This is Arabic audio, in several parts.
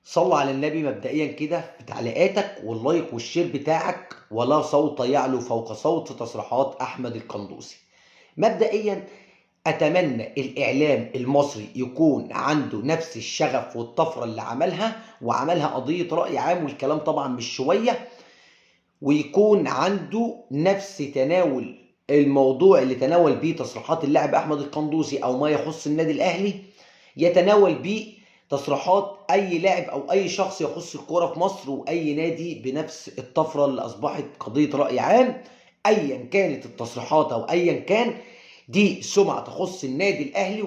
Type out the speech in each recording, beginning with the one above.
صلّ على النبي مبدئيًا كده في تعليقاتك واللايك والشير بتاعك، ولا صوت يعلو فوق صوت تصريحات أحمد القندوسي. مبدئيًا أتمنى الإعلام المصري يكون عنده نفس الشغف والطفرة اللي عملها، وعملها قضية رأي عام والكلام طبعًا مش شوية، ويكون عنده نفس تناول الموضوع اللي تناول بيه تصريحات اللاعب أحمد القندوسي أو ما يخص النادي الأهلي، يتناول بيه تصريحات أي لاعب أو أي شخص يخص الكورة في مصر وأي نادي بنفس الطفرة اللي أصبحت قضية رأي عام، أيًا كانت التصريحات أو أيًا كان، دي سمعة تخص النادي الأهلي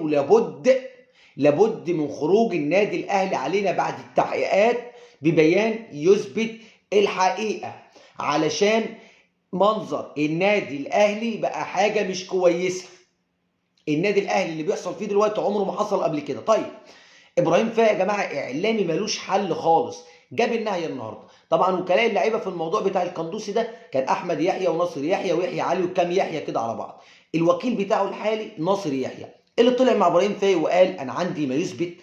لابد من خروج النادي الأهلي علينا بعد التحقيقات ببيان يثبت الحقيقة، علشان منظر النادي الأهلي بقى حاجة مش كويسة. النادي الأهلي اللي بيحصل فيه دلوقتي عمره ما حصل قبل كده. طيب إبراهيم فايق يا جماعة إعلامي مالوش حل خالص، جاب النهاية النهارده. طبعًا وكلاء اللعيبة في الموضوع بتاع القندوسي ده كان أحمد يحيى وناصر يحيى ويحيى علي وكام يحيى كده على بعض. الوكيل بتاعه الحالي ناصر يحيى، اللي طلع مع إبراهيم فايق وقال أنا عندي ما يثبت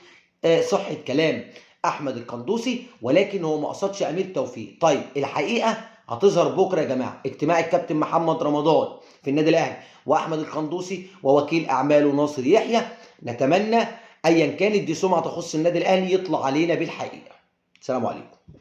صحة كلام أحمد القندوسي، ولكن هو ما قصدش أمير توفيق. طيب الحقيقة هتظهر بكرة يا جماعة، اجتماع الكابتن محمد رمضان في النادي الأهلي وأحمد القندوسي ووكيل أعماله ناصر يحيى. نتمنى أيًا كانت دي سمعة تخص النادي الأهلي يطلع علينا بالحقيقة. السلام عليكم.